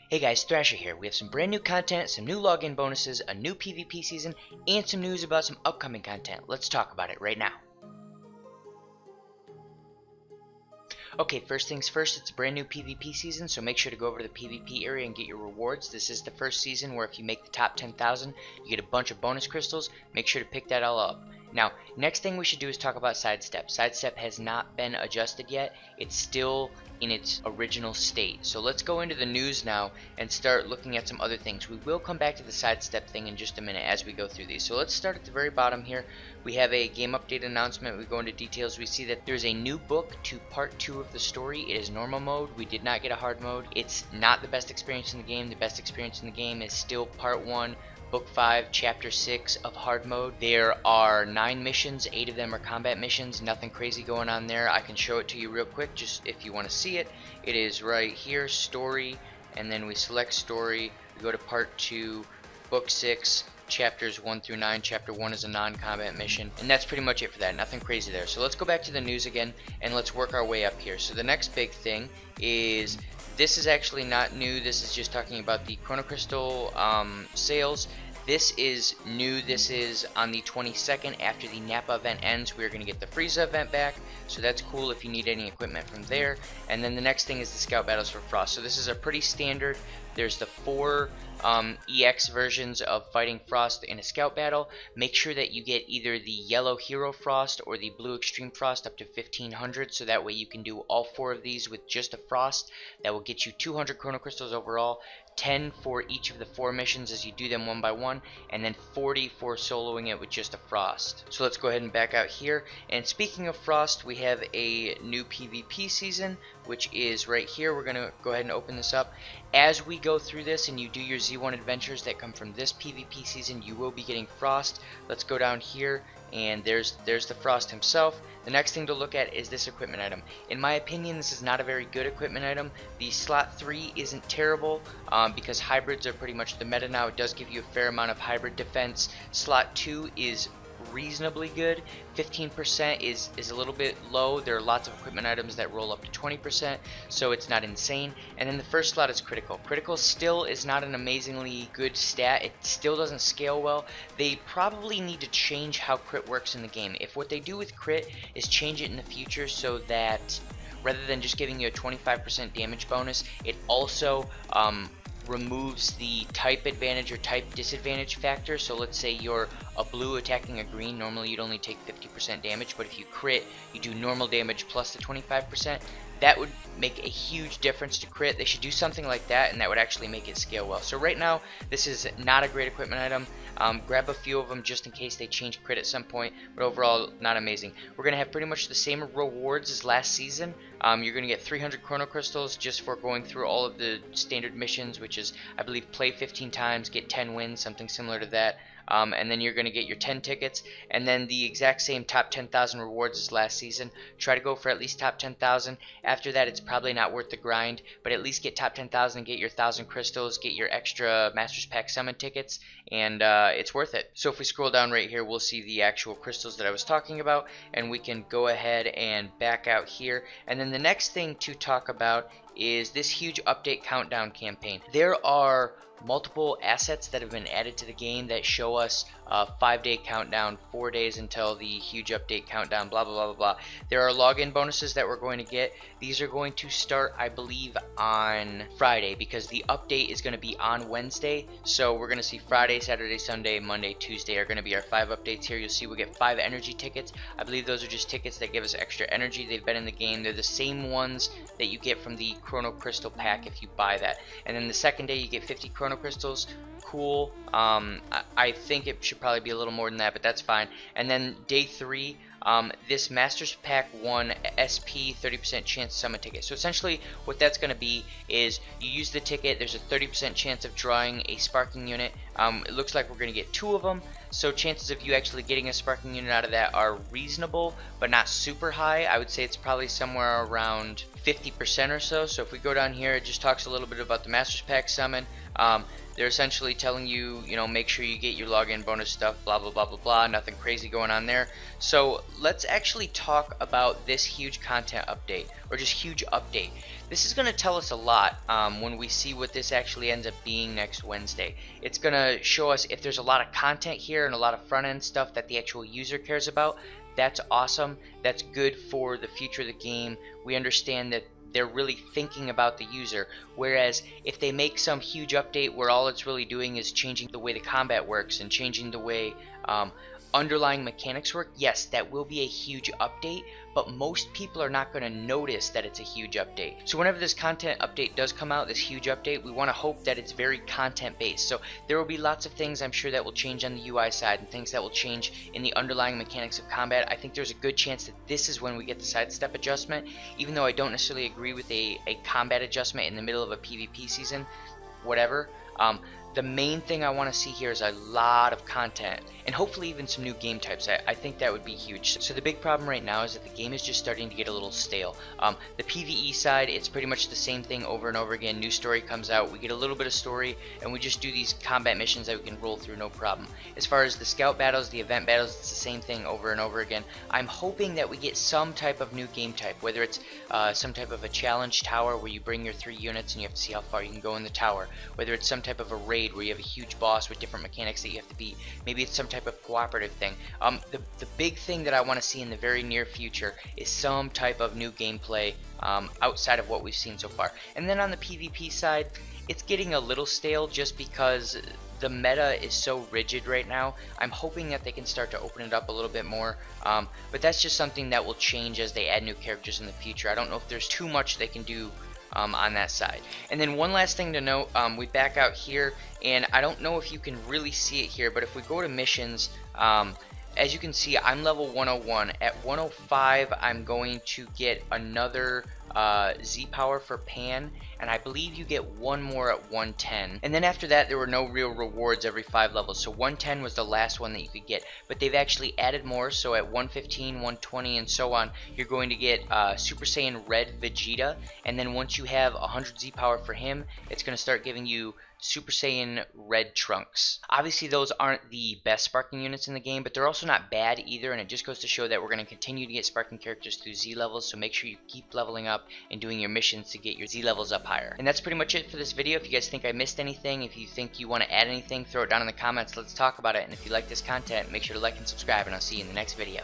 Hey guys, Thrasher here. We have some brand new content, some new login bonuses, a new PvP season, and some news about some upcoming content. Let's talk about it right now. Okay, first things first, it's a brand new PvP season, so make sure to go over to the PvP area and get your rewards. This is the first season where if you make the top 10,000, you get a bunch of bonus crystals. Make sure to pick that all up. Now, next thing we should do is talk about Sidestep. Sidestep has not been adjusted yet. It's still in its original state. So let's go into the news now and start looking at some other things. We will come back to the Sidestep thing in just a minute as we go through these. So let's start at the very bottom here. We have a game update announcement. We go into details. We see that there's a new book to part 2 of the story. It is normal mode. We did not get a hard mode. It's not the best experience in the game. The best experience in the game is still part 1. Book 5, Chapter 6 of hard mode. There are 9 missions, 8 of them are combat missions, nothing crazy going on there. I can show it to you real quick just if you want to see it. It is right here, story, and then we select story, we go to part 2, book 6, chapters 1 through 9. Chapter 1 is a non-combat mission, and that's pretty much it for that. Nothing crazy there. So let's go back to the news again, and let's work our way up here. So the next big thing is, this is actually not new. This is just talking about the Chrono Crystal sales. This is new. This is on the 22nd. After the Napa event ends, we're going to get the Frieza event back. So that's cool if you need any equipment from there. And then the next thing is the Scout Battles for Frost. So this is a pretty standard. There's the 4 EX versions of fighting Frost in a Scout Battle. Make sure that you get either the Yellow Hero Frost or the Blue Extreme Frost up to 1500, so that way you can do all 4 of these with just a Frost. That will get you 200 Chrono Crystals overall, 10 for each of the 4 missions as you do them one by one, and then 40 for soloing it with just a Frost. So let's go ahead and back out here. And speaking of Frost, we have a new PvP season, which is right here. We're going to go ahead and open this up. As we go through this and you do your Z1 adventures that come from this PvP season, you will be getting Frost. Let's go down here, and there's the Frost himself. The next thing to look at is this equipment item. In my opinion, this is not a very good equipment item. The slot 3 isn't terrible because hybrids are pretty much the meta now. It does give you a fair amount of hybrid defense. Slot 2 is reasonably good. 15% is a little bit low. There are lots of equipment items that roll up to 20%, so it's not insane. And then the first slot is critical. Critical still is not an amazingly good stat. It still doesn't scale well. They probably need to change how crit works in the game. If what they do with crit is change it in the future so that rather than just giving you a 25% damage bonus, it also removes the type advantage or type disadvantage factor. So let's say you're a blue attacking a green, normally you'd only take 50% damage, but if you crit, you do normal damage plus the 25%. That would make a huge difference to crit. They should do something like that, and that would actually make it scale well. So right now, this is not a great equipment item. Grab a few of them just in case they change crit at some point, but overall, not amazing. We're going to have pretty much the same rewards as last season. You're going to get 300 Chrono Crystals just for going through all of the standard missions, which is, I believe, play 15 times, get 10 wins, something similar to that. And then you're going to get your 10 tickets, and then the exact same top 10,000 rewards as last season. Try to go for at least top 10,000. After that, it's probably not worth the grind, but at least get top 10,000, get your 1,000 crystals, get your extra Masters Pack Summon tickets, and it's worth it. So if we scroll down right here, we'll see the actual crystals that I was talking about, and we can go ahead and back out here. And then the next thing to talk about is this huge update countdown campaign. There are multiple assets that have been added to the game that show us a 5-day countdown, 4 days until the huge update countdown, blah blah blah blah blah. There are login bonuses that we're going to get. These are going to start, I believe, on Friday because the update is going to be on Wednesday. So we're going to see Friday, Saturday, Sunday, Monday, Tuesday are going to be our 5 updates here. You'll see we'll get 5 energy tickets. I believe those are just tickets that give us extra energy. They've been in the game. They're the same ones that you get from the Chrono Crystal pack if you buy that. And then the second day you get 50 Chrono Crystals. Cool. I think it should probably be a little more than that, but that's fine. And then day 3, this Masters Pack 1 SP 30% chance summon ticket. So essentially what that's going to be is you use the ticket, there's a 30% chance of drawing a sparking unit. It looks like we're going to get 2 of them, so chances of you actually getting a sparking unit out of that are reasonable, but not super high. I would say it's probably somewhere around 50% or so. So if we go down here, it just talks a little bit about the Masters Pack summon. They're essentially telling you, make sure you get your login bonus stuff, blah, blah, blah, blah, blah, nothing crazy going on there. So let's actually talk about this huge content update, or just huge update. This is going to tell us a lot when we see what this actually ends up being next Wednesday. It's going to show us if there's a lot of content here and a lot of front-end stuff that the actual user cares about. That's awesome. That's good for the future of the game. We understand that they're really thinking about the user, whereas if they make some huge update where all it's really doing is changing the way the combat works and changing the way underlying mechanics work, yes, that will be a huge update, but most people are not going to notice that it's a huge update. So whenever this content update does come out, this huge update, we want to hope that it's very content based. So there will be lots of things I'm sure that will change on the UI side and things that will change in the underlying mechanics of combat. I think there's a good chance that this is when we get the sidestep adjustment, even though I don't necessarily agree with a combat adjustment in the middle of a PvP season, whatever. The main thing I want to see here is a lot of content, and hopefully even some new game types. I think that would be huge. So the big problem right now is that the game is just starting to get a little stale. The PvE side, it's pretty much the same thing over and over again. New story comes out, we get a little bit of story, and we just do these combat missions that we can roll through no problem. As far as the scout battles, the event battles, it's the same thing over and over again. I'm hoping that we get some type of new game type, whether it's some type of a challenge tower where you bring your 3 units and you have to see how far you can go in the tower, whether it's some type of a raid where you have a huge boss with different mechanics that you have to beat. Maybe it's some type of cooperative thing. The big thing that I want to see in the very near future is some type of new gameplay outside of what we've seen so far. And then on the PvP side, it's getting a little stale just because the meta is so rigid right now. I'm hoping that they can start to open it up a little bit more, but that's just something that will change as they add new characters in the future. I don't know if there's too much they can do on that side. And then one last thing to note, we back out here, and I don't know if you can really see it here, but if we go to missions, as you can see, I'm level 101. At 105, I'm going to get another Z power for Pan, and I believe you get one more at 110. And then after that, there were no real rewards every 5 levels, so 110 was the last one that you could get, but they've actually added more. So at 115, 120, and so on, you're going to get Super Saiyan Red Vegeta, and then once you have 100 Z power for him, it's going to start giving you Super Saiyan Red Trunks. Obviously those aren't the best sparking units in the game, but they're also not bad either, and it just goes to show that we're going to continue to get sparking characters through Z levels, so make sure you keep leveling up and doing your missions to get your Z levels up higher. And that's pretty much it for this video. If you guys think I missed anything, if you think you want to add anything, throw it down in the comments. Let's talk about it. And if you like this content, make sure to like and subscribe, and I'll see you in the next video.